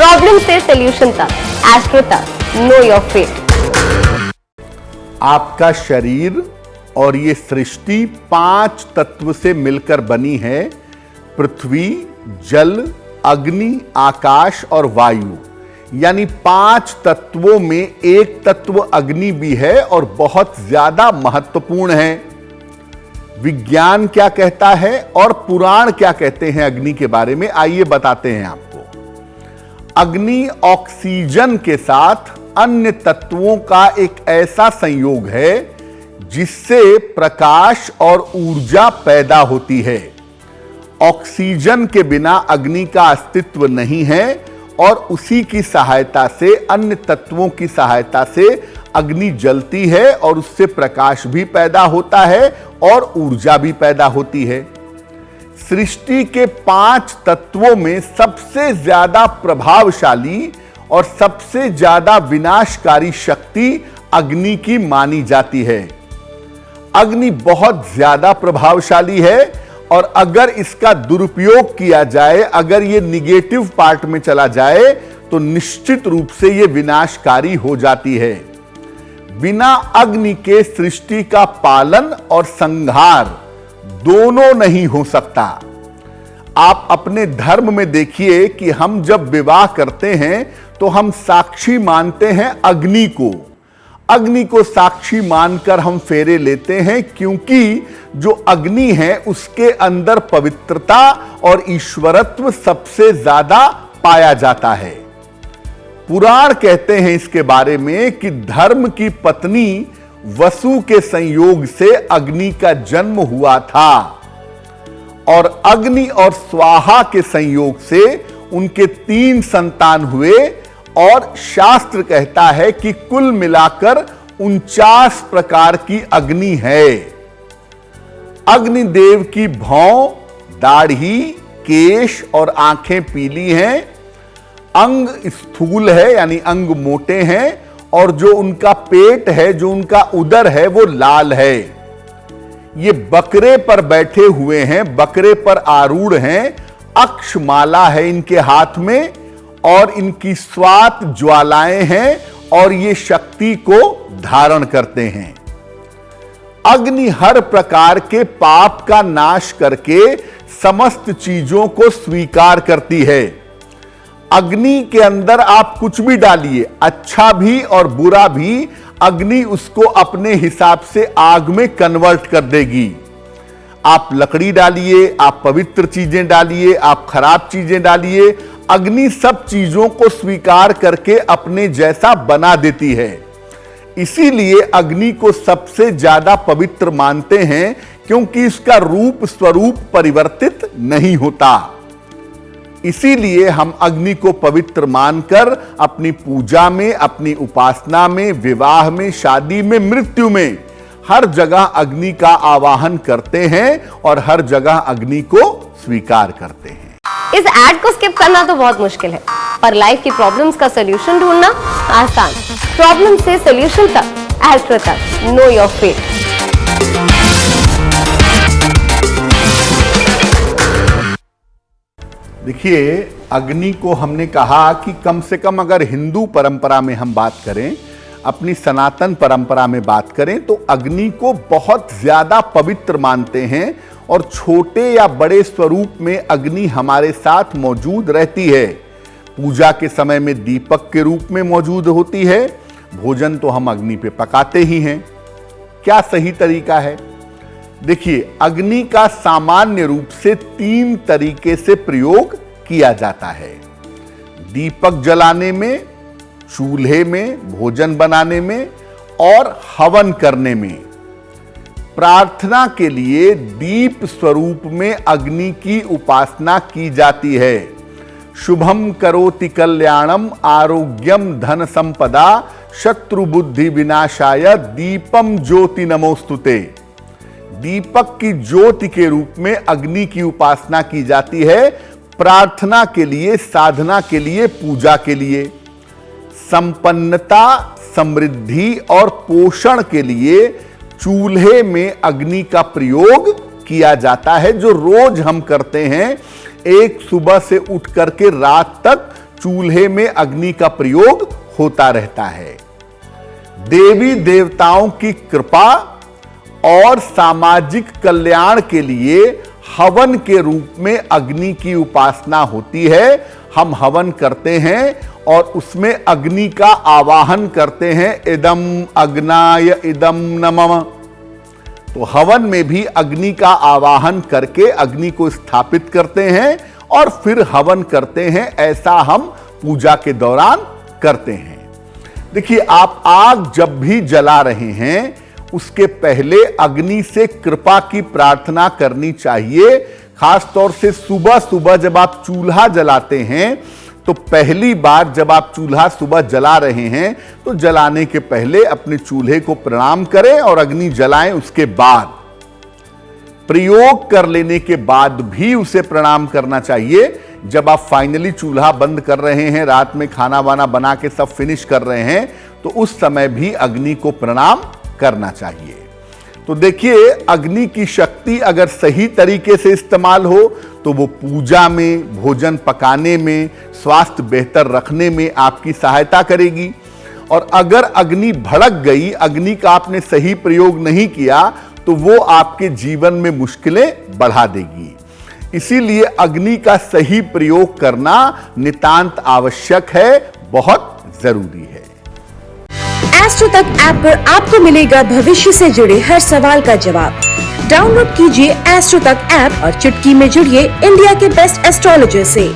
Problem से solution तक, astro तक, नो योर फेट। आपका शरीर और ये सृष्टि 5 तत्व से मिलकर बनी है। पृथ्वी, जल, अग्नि, आकाश और वायु, यानी 5 तत्वों में एक तत्व अग्नि भी है और बहुत ज्यादा महत्वपूर्ण है। विज्ञान क्या कहता है और पुराण क्या कहते हैं अग्नि के बारे में, आइए बताते हैं आपको। अग्नि ऑक्सीजन के साथ अन्य तत्वों का एक ऐसा संयोग है जिससे प्रकाश और ऊर्जा पैदा होती है। ऑक्सीजन के बिना अग्नि का अस्तित्व नहीं है और उसी की सहायता से, अन्य तत्वों की सहायता से अग्नि जलती है और उससे प्रकाश भी पैदा होता है और ऊर्जा भी पैदा होती है। सृष्टि के 5 तत्वों में सबसे ज्यादा प्रभावशाली और सबसे ज्यादा विनाशकारी शक्ति अग्नि की मानी जाती है। अग्नि बहुत ज्यादा प्रभावशाली है और अगर इसका दुरुपयोग किया जाए, अगर ये निगेटिव पार्ट में चला जाए तो निश्चित रूप से ये विनाशकारी हो जाती है। बिना अग्नि के सृष्टि का पालन और संहार दोनों नहीं हो सकता। आप अपने धर्म में देखिए कि हम जब विवाह करते हैं तो हम साक्षी मानते हैं अग्नि को। अग्नि को साक्षी मानकर हम फेरे लेते हैं, क्योंकि जो अग्नि है उसके अंदर पवित्रता और ईश्वरत्व सबसे ज्यादा पाया जाता है। पुराण कहते हैं इसके बारे में कि धर्म की पत्नी वसु के संयोग से अग्नि का जन्म हुआ था और अग्नि और स्वाहा के संयोग से उनके 3 संतान हुए और शास्त्र कहता है कि कुल मिलाकर 49 प्रकार की अग्नि है। अग्निदेव की भौं, दाढ़ी, केश और आंखें पीली हैं, अंग स्थूल है यानी अंग मोटे हैं और जो उनका पेट है, जो उनका उदर है वो लाल है। ये बकरे पर बैठे हुए हैं, बकरे पर आरूढ़ हैं, अक्षमाला है इनके हाथ में और इनकी स्वात ज्वालाएं हैं और ये शक्ति को धारण करते हैं। अग्नि हर प्रकार के पाप का नाश करके समस्त चीजों को स्वीकार करती है। अग्नि के अंदर आप कुछ भी डालिए, अच्छा भी और बुरा भी, अग्नि उसको अपने हिसाब से आग में कन्वर्ट कर देगी। आप लकड़ी डालिए, आप पवित्र चीजें डालिए, आप खराब चीजें डालिए, अग्नि सब चीजों को स्वीकार करके अपने जैसा बना देती है। इसीलिए अग्नि को सबसे ज्यादा पवित्र मानते हैं, क्योंकि इसका रूप स्वरूप परिवर्तित नहीं होता। इसीलिए हम अग्नि को पवित्र मानकर अपनी पूजा में, अपनी उपासना में, विवाह में, शादी में, मृत्यु में हर जगह अग्नि का आवाहन करते हैं और हर जगह अग्नि को स्वीकार करते हैं। इस ऐड को स्किप करना तो बहुत मुश्किल है, पर लाइफ की प्रॉब्लम्स का सॉल्यूशन ढूंढना आसान। प्रॉब्लम से सॉल्यूशन तक, एस्ट्रो तक, नो योर फेट। देखिए, अग्नि को हमने कहा कि कम से कम अगर हिंदू परंपरा में हम बात करें, अपनी सनातन परंपरा में बात करें, तो अग्नि को बहुत ज्यादा पवित्र मानते हैं और छोटे या बड़े स्वरूप में अग्नि हमारे साथ मौजूद रहती है। पूजा के समय में दीपक के रूप में मौजूद होती है। भोजन तो हम अग्नि पे पकाते ही हैं। क्या सही तरीका है? देखिए, अग्नि का सामान्य रूप से 3 तरीके से प्रयोग किया जाता है। दीपक जलाने में, चूल्हे में भोजन बनाने में और हवन करने में। प्रार्थना के लिए दीप स्वरूप में अग्नि की उपासना की जाती है। शुभम करोति कल्याणम आरोग्यम धन संपदा शत्रु बुद्धि विनाशाय दीपम ज्योति नमोस्तुते। दीपक की ज्योति के रूप में अग्नि की उपासना की जाती है, प्रार्थना के लिए, साधना के लिए, पूजा के लिए। संपन्नता, समृद्धि और पोषण के लिए चूल्हे में अग्नि का प्रयोग किया जाता है, जो रोज हम करते हैं। एक सुबह से उठ करके रात तक चूल्हे में अग्नि का प्रयोग होता रहता है। देवी देवताओं की कृपा और सामाजिक कल्याण के लिए हवन के रूप में अग्नि की उपासना होती है। हम हवन करते हैं और उसमें अग्नि का आवाहन करते हैं, इदम अग्नाय इदम नमः। तो हवन में भी अग्नि का आवाहन करके अग्नि को स्थापित करते हैं और फिर हवन करते हैं। ऐसा हम पूजा के दौरान करते हैं। देखिए, आप आग जब भी जला रहे हैं उसके पहले अग्नि से कृपा की प्रार्थना करनी चाहिए। खास तौर से सुबह सुबह जब आप चूल्हा जलाते हैं तो पहली बार जब आप चूल्हा सुबह जला रहे हैं तो जलाने के पहले अपने चूल्हे को प्रणाम करें और अग्नि जलाएं। उसके बाद प्रयोग कर लेने के बाद भी उसे प्रणाम करना चाहिए। जब आप फाइनली चूल्हा बंद कर रहे हैं, रात में खाना वाना बना के सब फिनिश कर रहे हैं, तो उस समय भी अग्नि को प्रणाम करना चाहिए। तो देखिए, अग्नि की शक्ति अगर सही तरीके से इस्तेमाल हो तो वो पूजा में, भोजन पकाने में, स्वास्थ्य बेहतर रखने में आपकी सहायता करेगी। और अगर अग्नि भड़क गई, अग्नि का आपने सही प्रयोग नहीं किया, तो वो आपके जीवन में मुश्किलें बढ़ा देगी। इसीलिए अग्नि का सही प्रयोग करना नितांत आवश्यक है, बहुत जरूरी है। एस्ट्रो तक ऐप पर आपको मिलेगा भविष्य से जुड़े हर सवाल का जवाब। डाउनलोड कीजिए एस्ट्रो तक ऐप और चुटकी में जुड़िए इंडिया के बेस्ट एस्ट्रोलॉजर से।